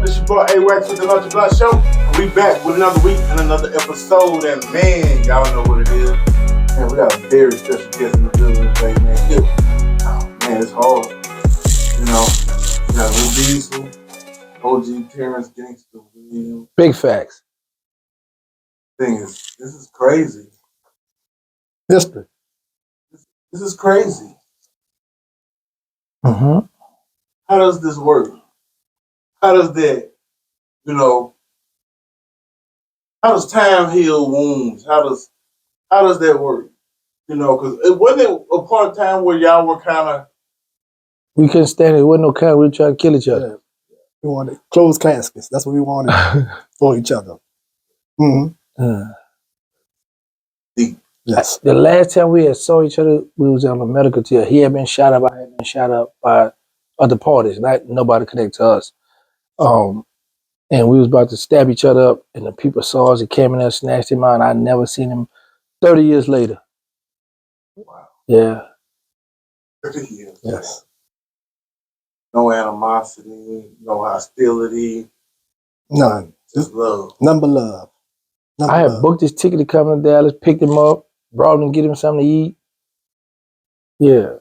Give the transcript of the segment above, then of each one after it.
This your boy A-Wax with the Lunch Block Show. And we back with another week and another episode. And man, y'all know what it is. Man, we got a very special guest in the building today, man. Oh, man, it's hard. You know, we got Lil Diesel, OG, Terrance, Gangster. Big facts. Thing is, this is crazy. History. This is crazy. Mm-hmm. How does this work? How does that, how does time heal wounds? How does that work? Because it wasn't a part of time where y'all were kind of... We couldn't stand it. It wasn't no kind. We were trying to kill each other. Yeah. We wanted closed caskets. That's what we wanted for each other. Mm-hmm. Yes. The last time we had saw each other, we was on a medical tour. He had been shot up. I had been shot up by other parties. Nobody connected to us. And we was about to stab each other up, and the people saw us. He came in there, snatched him out, and I never seen him 30 years later. Wow. Yeah. 30 years. Yes. No animosity, no hostility. None. Just love. None but love. I had booked his ticket to come to Dallas, picked him up, brought him to get him something to eat. Yeah.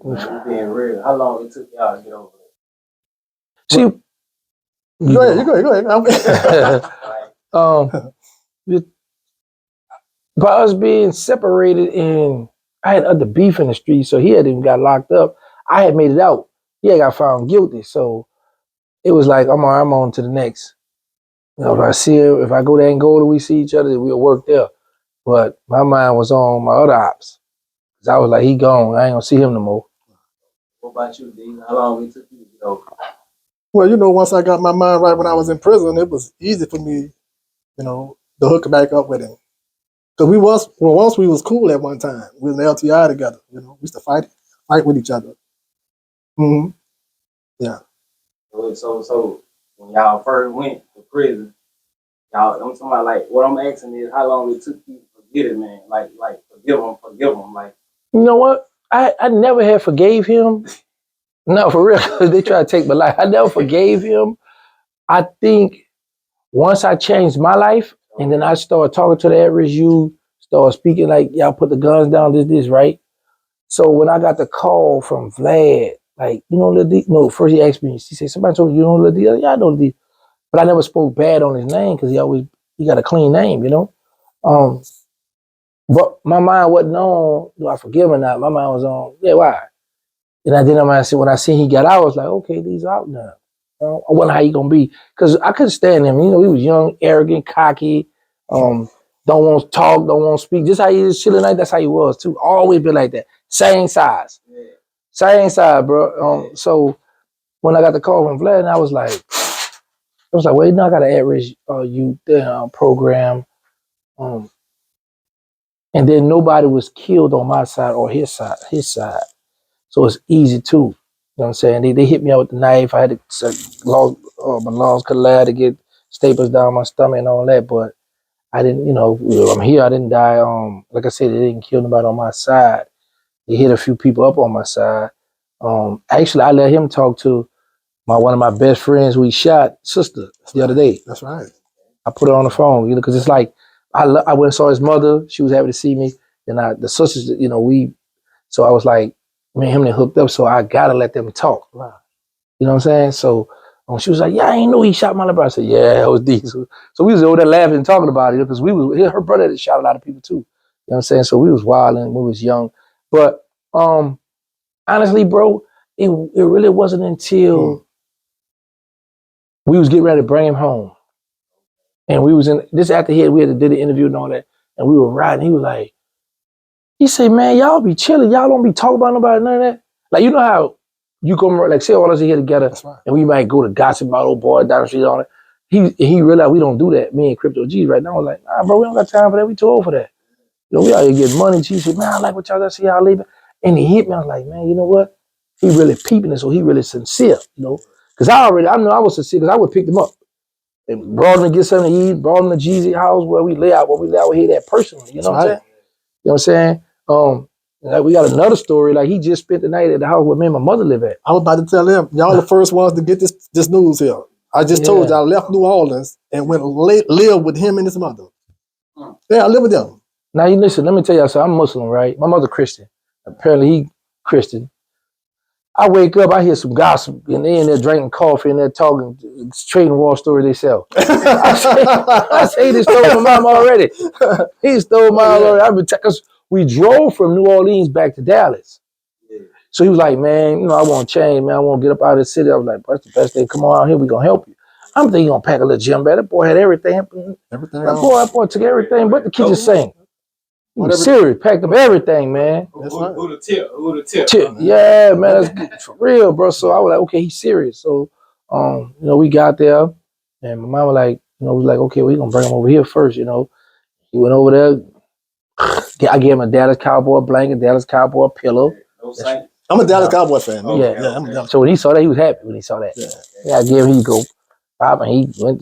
Man, being real, how long it took y'all to get over it? See, Go ahead. by us being separated, and I had other beef in the street, so he had even got locked up. I had made it out. He had got found guilty, so it was like I'm on to the next. If I see him, if I go to Angola, we see each other, we'll work there. But my mind was on my other ops. Cause I was like, he gone. I ain't gonna see him no more. What about you, D? How long it took you to get over it? Well, once I got my mind right when I was in prison, it was easy for me, to hook back up with him. Because once we was cool at one time. We was in LTI together. We used to fight with each other. Mm-hmm. Yeah. So when y'all first went to prison, I'm talking about, like, what I'm asking is how long it took you to forget it, man. Like forgive him. Like, You know what? I never had forgave him. No, for real. They try to take my life. I never forgave him. I think once I changed my life, and then I started talking to the average youth, started speaking like, y'all put the guns down, this, right? So when I got the call from Vlad, like, Lil D, no, first he asked me, he said, somebody told you Lil D? Yeah, I know Lil D. But I never spoke bad on his name because he got a clean name, But my mind wasn't on, do I forgive him or not? My mind was on, yeah, why? And when I seen he got out, I was like, okay, these out now. I wonder how he gonna be. Because I couldn't stand him. He was young, arrogant, cocky, don't want to talk, don't want to speak. Just how he is chilling like that's how he was too. Always been like that. Same size. Yeah. Same size, bro. So when I got the call from Vlad, I was like, wait, I got an at-risk youth program. And then nobody was killed on my side or his side. So it's easy too. You know what I'm saying? They hit me out with the knife. I had to my lungs collapsed to get staples down my stomach and all that, but I didn't, I'm here, I didn't die. Like I said, they didn't kill nobody on my side. They hit a few people up on my side. Actually, I let him talk to one of my best friends who he shot, sister, the other day. That's right. I put her on the phone, because it's like, I went and saw his mother. She was happy to see me. And the sisters, so I was like, me and him they hooked up, so I gotta let them talk. Wow. You know what I'm saying? So she was like, yeah, I ain't know he shot my little brother. I said, yeah, it was Diesel. So we was over there laughing and talking about it because her brother had shot a lot of people too. You know what I'm saying? So we was wilding, we was young. But honestly, bro, it really wasn't until we was getting ready to bring him home. And we was in this after we had to do the interview and all that, and we were riding. He was like, he said, man, y'all be chilling. Y'all don't be talking about nobody, none of that. Like, you know how you come, like, say all us here together, right, and we might go to gossip about old boy down the street and all that. He realized we don't do that. Me and Crypto G's right now. I was like, nah, bro, we don't got time for that. We too old for that. We out here getting money. G said, man, I like what y'all got. See y'all leaving. And he hit me. I was like, man, you know what? He really peeping it, so he really sincere, Because I know I was sincere because I would pick them up. And brought him to get something to eat, brought him to Jeezy house where we lay out here that personally. You know what I'm saying? You know what I'm saying? We got another story. Like, he just spent the night at the house where me and my mother live at. I was about to tell him, y'all the first ones to get this news here. I just told you I left New Orleans and went live with him and his mother. Yeah, I live with them. Now you listen, let me tell y'all something. I'm Muslim, right? My mother Christian. Apparently he Christian. I wake up, I hear some gossip, and they in there drinking coffee and they're talking, trading war stories they sell. I say he just stole my mom already. He stole mine already. I've been because we drove from New Orleans back to Dallas. So he was like, man, I want to change, man. I want to get up out of the city. I was like, that's the best thing. Come on out here, we gonna help you. I'm thinking he gonna pack a little gym bag. That boy had everything. That boy took everything but the kitchen sink. He was serious, packed up everything, man. Who the tip? Yeah, man, that's for real, bro. So I was like, okay, he's serious. So, we got there, and my mom was like, was like, okay, we're gonna bring him over here first. He went over there. I gave him a Dallas Cowboy blanket, Dallas Cowboy pillow. I'm a Dallas Cowboy fan. Yeah. I'm a Dallas. So when he saw that, he was happy when he saw that. Yeah, I gave him, he go pop, and he went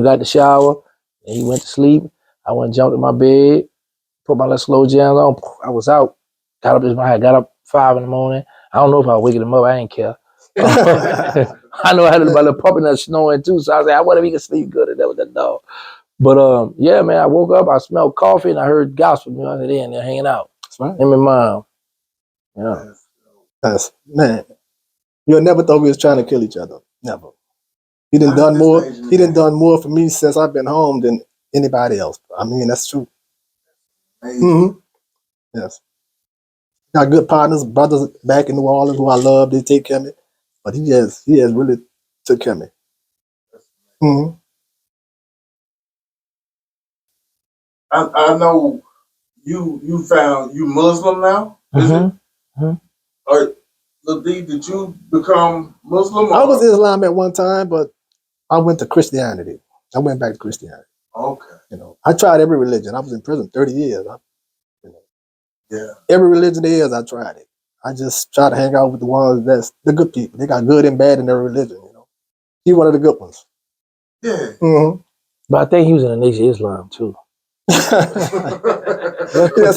got the shower, and he went to sleep. I went and jumped in my bed. Put my little slow jams on. I was out. Got up 5 in the morning. I don't know if I was waking him up. I didn't care. I know I had my little puppy that snoring too. So I was like, I wonder if he can sleep good and that with the dog. But yeah, man, I woke up. I smelled coffee and I heard gospel music. I was there and they're hanging out. That's right. Him and mom. Yeah. Man, you'll never thought we was trying to kill each other. Never. He done more. He done more for me since I've been home than anybody else. I mean, that's true. Mm-hmm. Yes. Got good partners, brothers back in New Orleans who I love. They take care of me. But he has really took care of me. Mm-hmm. I know you found you Muslim now. Is it? Mm-hmm. Or Lil D, did you become Muslim? I was Islam at one time, but I went to Christianity. I went back to Christianity. Okay. I tried every religion. I was in prison 30 years. Yeah. Every religion there is, I tried it. I just try to hang out with the ones that's the good people. They got good and bad in their religion. He one of the good ones. Yeah. Mm-hmm. But I think he was in the Nation of Islam too. Yes,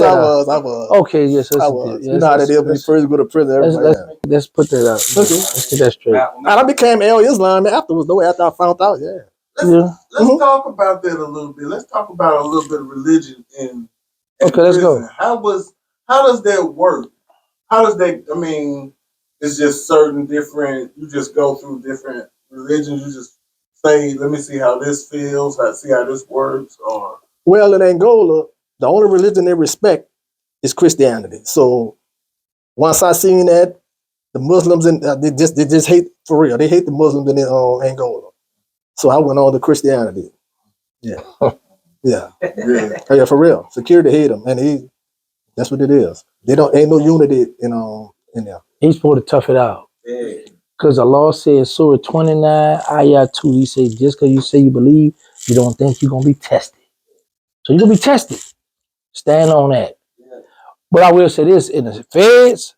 I was. Okay, yes, I was. You know how that is when you first go to prison. Let's put that out. Okay. Let's get that straight. And I became Islam afterwards, though, after I found out, Let's talk about that a little bit. Let's talk about a little bit of religion in okay, let's go. How does that work? How does that, it's just certain different, you just go through different religions, you just say, let me see how this feels, see how this works, or... Well, in Angola, the only religion they respect is Christianity. So once I seen that, the Muslims, they just hate, for real, they hate the Muslims in Angola. So I went on to Christianity. Yeah. Yeah. Yeah, for real. Security hate them, and that's what it is. Ain't no unity, in there. He's supposed to tough it out. Because the law says, Surah 29, Ayah 2, he says, just because you say you believe, you don't think you're going to be tested. So you're going to be tested. Stand on that. But I will say this, in the feds,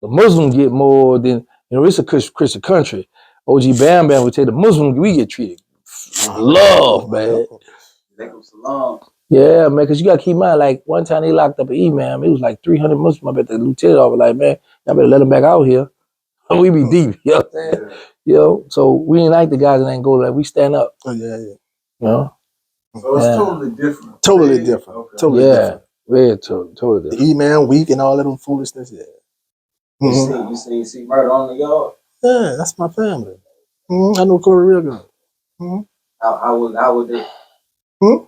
the Muslims get more than, it's a Christian country. OG Bam Bam would say the Muslims, we get treated love, man. Yeah, man, because you got to keep in mind, like, one time they locked up an imam, it was like 300 Muslims. I bet the lieutenant was like, man, y'all better let them back out here. We be deep, you know what I'm saying? So we ain't like the guys in Angola, like, we stand up. Oh, yeah. So it's totally different. Totally different. Okay. Totally different. Very totally different. The imam weak and all of them foolishness, You see murder on the yard? Yeah, that's my family. I know Corey real good. How was it?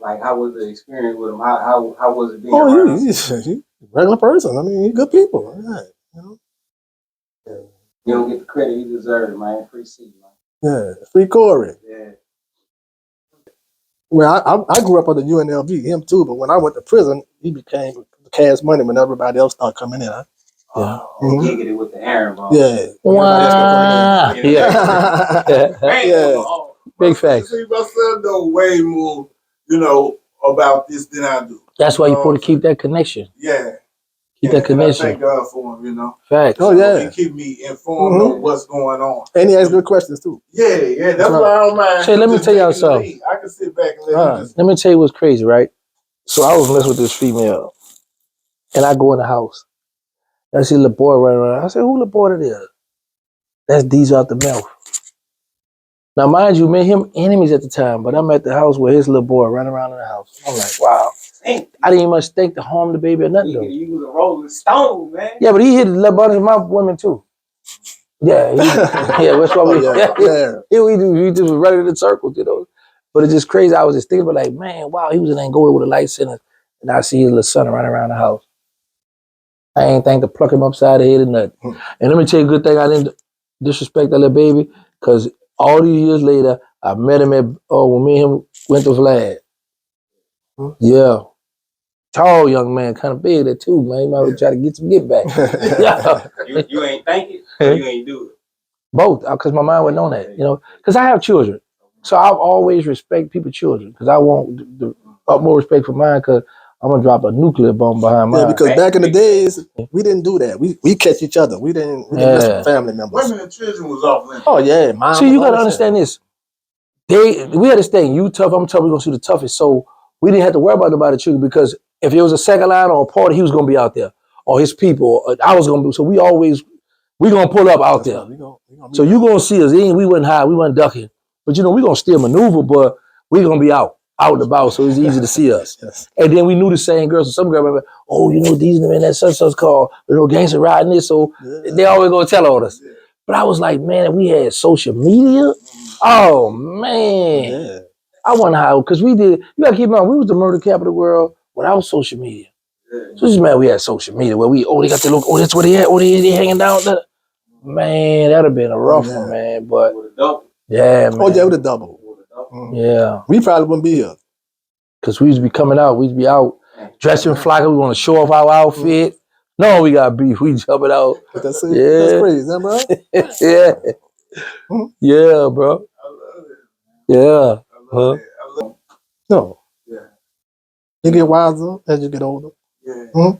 Like, how was the experience with him? How was it being around? Oh, he's a regular person. I mean, he's good people. You don't get the credit you deserve, man. Free C, man. Yeah, free Corey. Yeah. Well, I grew up under UNLV, him too, but when I went to prison, he became cash money when everybody else started coming in. He get it with the Aaron ball. Yeah. Wow. Yeah. Big facts. See, my son know way more, about this than I do. That's why you supposed to keep that connection. Yeah. Keep that connection. I thank God for him, Facts. Oh, yeah. He keep me informed of what's going on. And he asks good questions, too. Yeah. That's why I don't mind. Say, let me tell y'all something. I can sit back and let me tell you what's crazy, right? So I was messing with this female, and I go in the house. I see a little boy running around. I said, who the boy that is? That's Diesel out the Melph. Now, mind you, me and him enemies at the time, but I'm at the house with his little boy running around in the house. I'm like, wow. Dang. I didn't even much think to harm the baby or nothing, though. You was a rolling stone, man. Yeah, but he hit the little bunch of my women, too. Yeah, yeah, that's why we, we just was running in the circles, you know. But it's just crazy. I was just thinking about like, man, wow, he was in Angola with a light center, and I see his little son running around the house. I ain't think to pluck him upside the head or nothing. And let me tell you a good thing, I didn't disrespect that little baby, because all these years later, I met him at, when me and him went to Vlad. Yeah. Tall young man, kind of big there too, man. He might try to get some get back. Yeah. You ain't think it, or you ain't do it? Both, because my mind wasn't on that, you know. Because I have children. So I've always respect people's children, because I want the utmost respect for mine, because I'm going to drop a nuclear bomb behind mine. Yeah, because back in the days, we didn't do that. We catch each other. We didn't mess with family members. Women and children was off limits. Oh, yeah. Mom, see, you got to understand this. We had this thing, you tough, I'm tough, we're going to see the toughest. So we didn't have to worry about nobody children, because if it was a second line or a party, he was going to be out there. Or his people, or I was going to be. So we going to pull up out there. So you going to see us. We wasn't high, we wasn't ducking. But you know, we going to still maneuver, but we going to be out and about, so it's easy to see us. Yes. And then we knew the same girls. So some girl remember, oh, you know, these men that such called, you know, Gangster riding this. So they always going to tell on us. Yeah. But I was like, man, if we had social media, oh, man. Yeah. I wonder how, because we did, you got to keep in mind, we was the murder capital of the world without social media. So this man, we had social media where they got to look, that's where they at, they hanging down. Man, that'd have been a rough one, man. But yeah, man. Oh, yeah, with a double. Yeah. We probably wouldn't be here. Because we used to be coming out, we used to be out dressing fly, we want to show off our outfit. No, we got beef, we jumping out. That's crazy, is that right? Yeah. Yeah, bro. Yeah. Huh? No. Yeah. You get wiser as you get older. Yeah. Mm-hmm.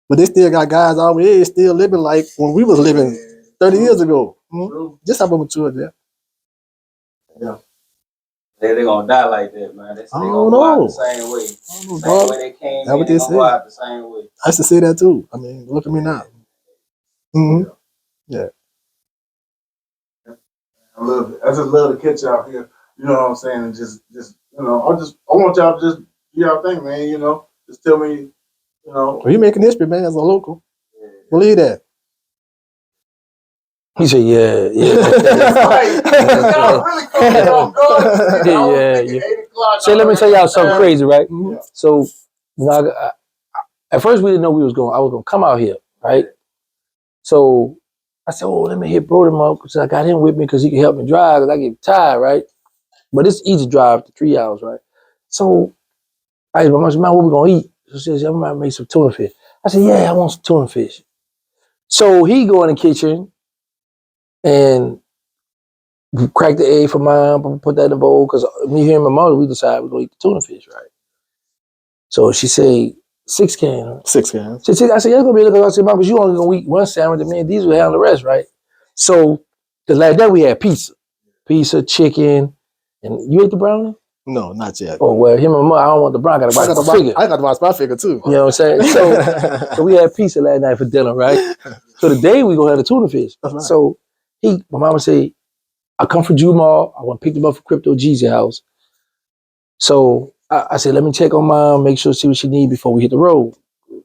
But they still got guys our age still living like when we was living 30 years ago. Mm-hmm. Just how mature, yeah. Yeah. They're gonna die like that, man. They gonna go out the same way. Same way they came in, they gonna go out the same way. I used to say that too. I mean, look at me now. Mm-hmm. Yeah. I love it. I just love to catch y'all here. You know what I'm saying? And just you know, I want y'all to just do y'all thing, man. You know, just tell me, you know. Well, you making history, man, as a local. Yeah. Believe that. He said, yeah. Yeah. So let me tell y'all something crazy, right? Yeah. So, you know, at first we didn't know I was gonna come out here, right? So I said, oh, let me hit Brody up, because I got him with me because he can help me drive, because I get tired, right? But it's easy to drive to 3 hours, right? So I asked my mom, what we gonna eat? So she said, I might make some tuna fish. I said, yeah, I want some tuna fish. So he go in the kitchen and crack the egg for mom, put that in the bowl, because me here and my mother, we decided we're gonna eat the tuna fish, right? So she said, 6 cans. 6 cans. I said, yeah, it's gonna be a little. I said, mom, because you only gonna eat one sandwich, and me and Diesel will handle the rest, right? So, because like that we had pizza, chicken, and you ate the brownie? No, not yet. Oh, well, him and my mother, I don't want the brownie, I got to watch my figure. I got to watch my figure too. You know what I'm saying? So we had pizza last night for dinner, right? So today we gonna have the tuna fish. Right. So my mama said, I come from Jumal, I want to pick them up from Crypto G's house. So I said, let me check on mom, make sure, see what she need before we hit the road.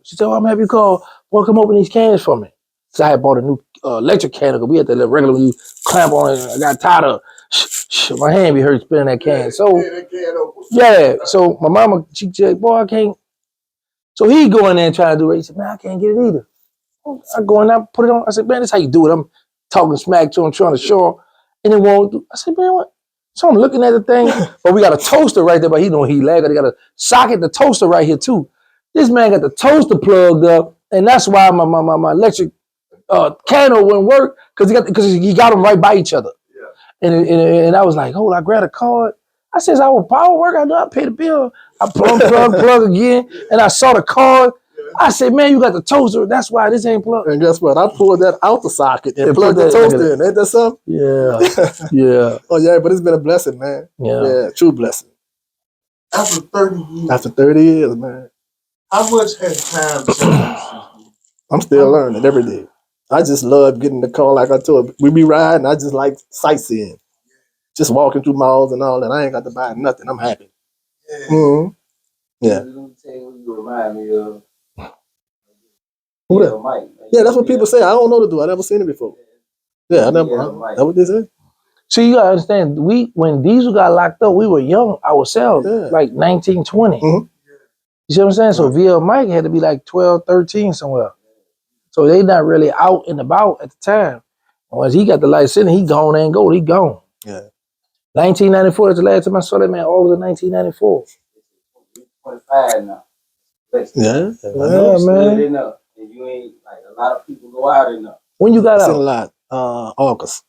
She said, I'm happy you call. Boy, come open these cans for me. So I had bought a new electric can, because we had that regular you clamp on it. I got tired of my hand be hurt spinning that can. So so my mama, she said, boy, I can't. So he go in there and try to do it. He said, man, I can't get it either. I go in there, put it on. I said, man, this how you do it. I'm talking smack to him, trying to show him, and it won't do. I said, man, what? So I'm looking at the thing, but we got a toaster right there, but he don't heat lag. They got a socket, the toaster right here too. This man got the toaster plugged up, and that's why my electric candle wouldn't work, because he got them right by each other. Yeah. And I was like, hold, I grabbed a card. I says, I will power work. I pay the bill. I plug again, and I saw the card. I said, man, you got the toaster. That's why this ain't plugged. And guess what? I pulled that out the socket and plugged the toaster in. Ain't that something? Yeah. Yeah. Oh, yeah, but it's been a blessing, man. Yeah, true blessing. After 30 years. After 30 years, man. How much has time changed? I'm still learning every day. I just love getting the car, like I told you. We be riding, I just like sightseeing. just walking through malls and all that. I ain't got to buy nothing. I'm happy. Yeah. Mm-hmm. Yeah. Let me tell you who you remind me of. Who Yeah, that? Mike. Yeah, that's what people say. I don't know the dude. I never seen it before. Yeah, I never. Mike. That's what they say. See, you gotta understand, when Diesel got locked up, we were young ourselves, Yeah. like 19, 20. Mhm. You see what I'm saying? So Right. VL Mike had to be like 12, 13 somewhere. So they not really out and about at the time. And once he got the license, he gone and go. He gone. Yeah. 1994 is the last time I saw that man. August of 1994. 25 now. Yeah. I Yeah, know. man. Enough. And you ain't like a lot of people go out enough. When you got I seen a out? lot. August.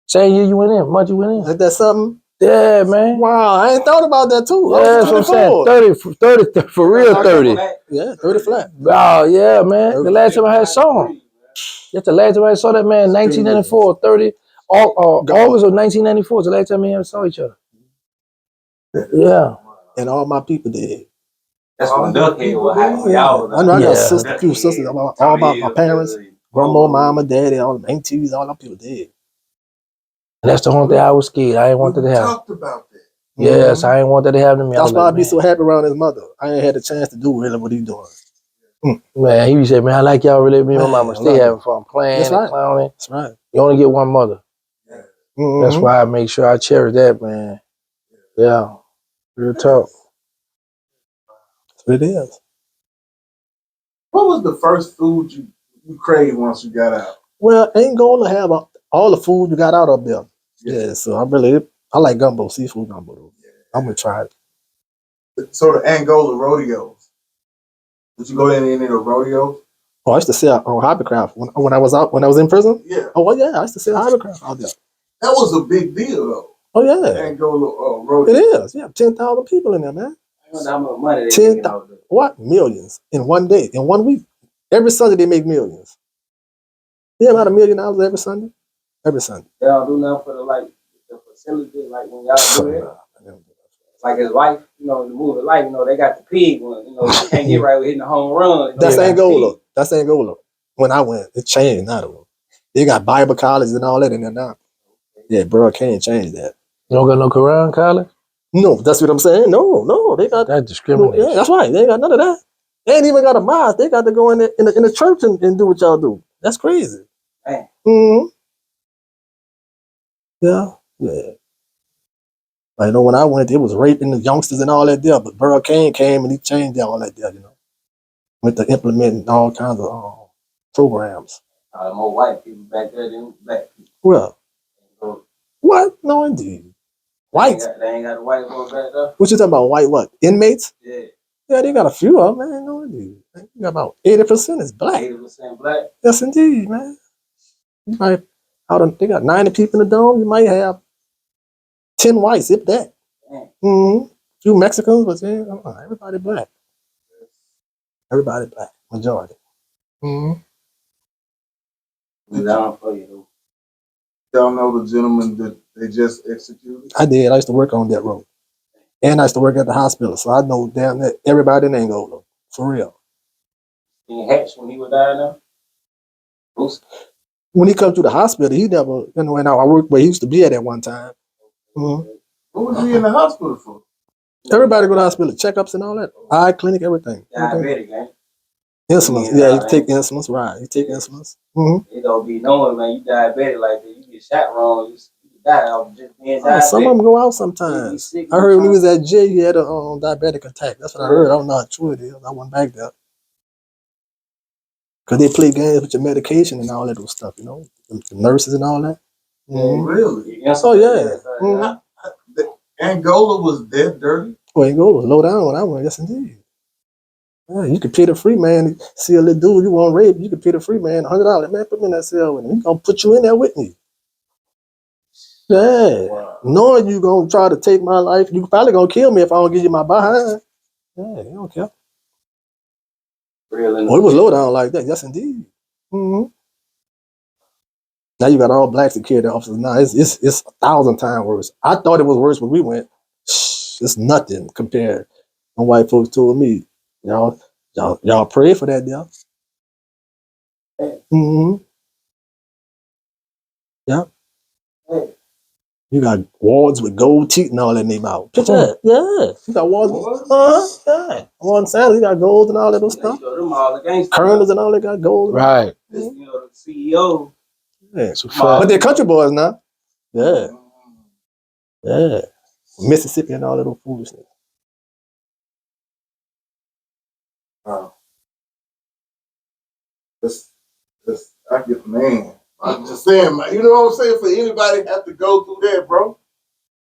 Same year you went in. Month you went in. Ain't that something? Yeah, man. Wow, I ain't thought about that too. Yeah, I that's was what I'm 24. saying. 30 for real 30. Yeah, 30 flat. Oh, yeah, man. 30. The last time I had saw him. That's the last time I saw that man, 1994, 30. August of 1994 is the last time we ever saw each other. Yeah. And all my people did. That's when Duckhead was hot. Y'all I know I got Yeah. a few sisters, all my parents, grandma, mama, daddy, all the aunties, all them people did. And that's the only thing I was scared. I ain't wanted to have. Talked about that. Yes, I ain't wanted to have them. That's why I be so happy around his mother. I ain't had a chance to do really what he doing. Man, he said, man, I like y'all really. Me and my Man, mama I stay love having fun, playing That's and right. clowning. That's right. You only get one mother. Mhm. That's why I make sure I cherish that, man. Yeah. Real talk. That's what it is. What was the first food you craved once you got out? Well, Angola have all the food you got out of there. Yeah, so I like gumbo, seafood gumbo. I'm gonna try it. So the Angola rodeos. Did you go to any of the rodeos? Oh, I used to sell on hobbycraft when I was in prison. Yeah. Oh, well, yeah, I used to sell hobbycraft out there. That was a big deal though. Oh yeah, Angola it rodeo. is. Yeah, 10,000 people in there, man. I wonder how much money they 10,000 making out there. What? Millions in one day, in 1 week. Every Sunday they make millions. Yeah, about $1 million every Sunday. Every Sunday. They don't do nothing for the facility, like when y'all do it. Like his life, the movie Life, they got the pig one, you can't get right with hitting the home run. That's Angola. That's Angola. When I went, it changed now though. They got Bible colleges and all that in there now. Yeah, bro, can't change that. You don't got no Quran college? No, that's what I'm saying. No, they got That's discrimination. Yeah, that's right. They ain't got none of that. They ain't even got a mosque. They got to go in the church and do what y'all do. That's crazy. Man. Mm-hmm. Yeah. I know when I went, it was raping the youngsters and all that there, but Burl Kane came and he changed all that there, with the implementing all kinds of programs. More white people back there than black people. Well, So what? No, indeed. White. They ain't got the white folks back there. What you talking about? White what? Inmates? Yeah. Yeah, they got a few of them, man. No, indeed. They got about 80% is black. 80% black. Yes, indeed, man. You might, they got 90 people in the dome. You might have 10 whites, if that. Mm-hmm. Few Mexicans, but yeah, everybody black. Everybody black, majority. Mm-hmm. Down for you. Y'all know the gentleman that they just executed? I did. I used to work on that road. And I used to work at the hospital, so I know damn that everybody in Angola. For real. In Hatch when he was down there? Bruce? When he come to the hospital, he never, and I worked where he used to be at one time. Mm-hmm. What was he in the hospital for? Everybody go to the hospital, checkups and all that. Eye clinic, everything. Diabetic, man. Insulins. Yeah, you take insulins, right. You take insulins. Mm-hmm. It don't be knowing, man, you diabetic like that. You get shot wrong, you die off just being diabetic. Some of them go out sometimes. I heard when he was at jail, he had a diabetic attack. That's what I heard. I don't know how true it is. I went back there. Because they play games with your medication and all that stuff, the nurses and all that. Mm-hmm. Really? Oh, yeah. Mm-hmm. Angola was that dirty? Well, Angola was low down when I went. Yes, indeed. Yeah, you could pay the free man. See a little dude you want rape, you could pay the free man $100. Man, put me in that cell with him. He's going to put you in there with me. Yeah. Wow. Knowing you going to try to take my life, you probably going to kill me if I don't give you my behind. Yeah, you don't care. It was low down like that. Yes, indeed. Mm-hmm. Now you got all black security officers. Now it's 1,000 times worse. I thought it was worse when we went. It's nothing compared. And white folks told me, y'all pray for that deal. Mm-hmm. Yeah. You got wards with gold teeth and all that in their mouth. Check that. Yeah. You got wards. Yeah. Warden Sanders, he got gold and all that other stuff. Them all the gangsters. Colonels and all that got gold. Right. You know, the CEO. Yeah. So fuck. But they're country boys now. Yeah. Yeah. Mississippi and all that little foolishness. I get, man. I'm just saying, man, you know what I'm saying? For anybody to have to go through that, bro.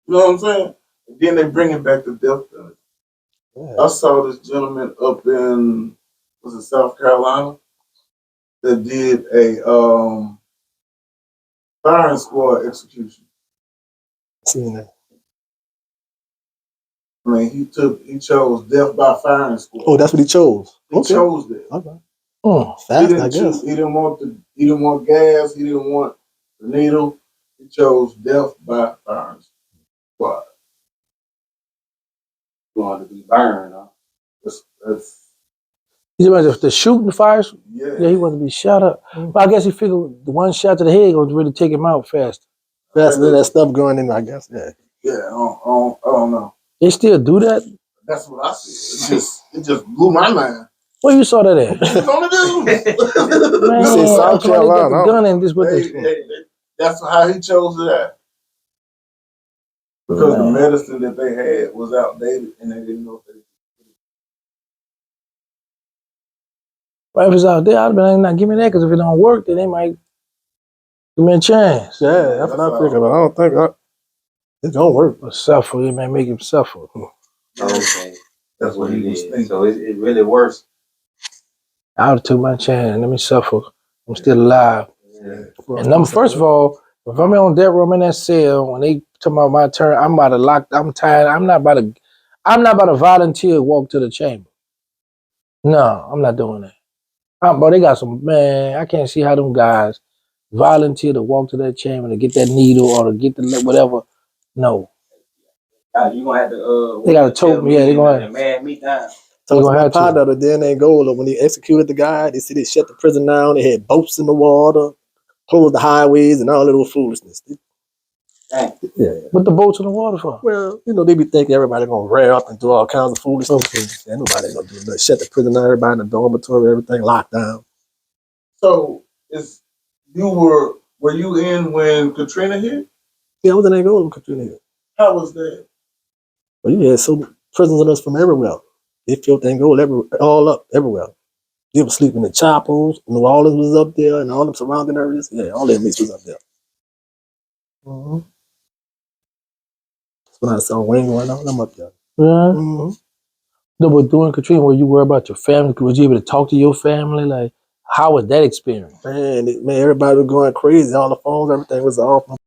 You know what I'm saying? And then they bring it back to death penalty. Yeah. I saw this gentleman up in, was it South Carolina, that did a firing squad execution. Seen that. I mean, he chose death by firing squad. Oh, that's what he chose. He chose that. Okay. Mm. Fast, I guess. He didn't want gas. He didn't want the needle. He chose death by firing squad. Going to be burned, huh? That's He's about the shooting fires. yeah. Yeah, he wanted to be shot up. But I guess he figured the one shot to the head was really take him out fast. Faster than that stuff going in, I guess. Yeah. Yeah, I don't know. They still do that? That's what I see. It just blew my mind. Where you saw that at? It's on the news. Man, You say South I'm talking about they got Carolina, the gun and this what they That's how he chose it at. Because the Man. medicine that they had was outdated and they didn't know if they. Right, if it's out there, I'd be like, nah, give me that, because if it don't work, then they might give me a chance. Yeah, that's what I figured, but I don't think it don't work. But suffer, it may make him suffer. Okay. That's what he was thinking. So it really worse. I would have took my chance and let me suffer. I'm still alive. Yeah. And first of all, if I'm on death row, I'm in that cell, when they talk about my turn, I'm about to lock, I'm tired, I'm not about to volunteer to walk to the chamber. No, I'm not doing that. But they got some, man, I can't see how them guys volunteer to walk to that chamber to get that needle or to get the whatever. No. You gonna have to They gotta tote me, yeah, they gonna have man me down. So You gonna my have to. partner the day in Angola, when they executed the guy, they said they shut the prison down, they had boats in the water, closed the highways and all that little foolishness. Dang. Yeah. What the boats in the water for? Well, they be thinking everybody gonna rear up and do all kinds of foolishness. Yeah, nobody gonna do that. Shut the prison down, everybody in the dormitory, everything locked down. So were you in when Katrina hit? Yeah, I was in Angola with Katrina here. How was that? But you had so prisoners from everywhere. They filled Angola all up everywhere. They were sleeping in chapels. New Orleans was up there, and all them surrounding areas. Yeah, all that mix was up there. Mm-hmm. That's when I saw Wayne going on. I'm up there. Yeah. Mm-hmm. No, but during Katrina, were you worried about your family? Was you able to talk to your family? Like, how was that experience? Man, everybody was going crazy. All the phones, everything was off.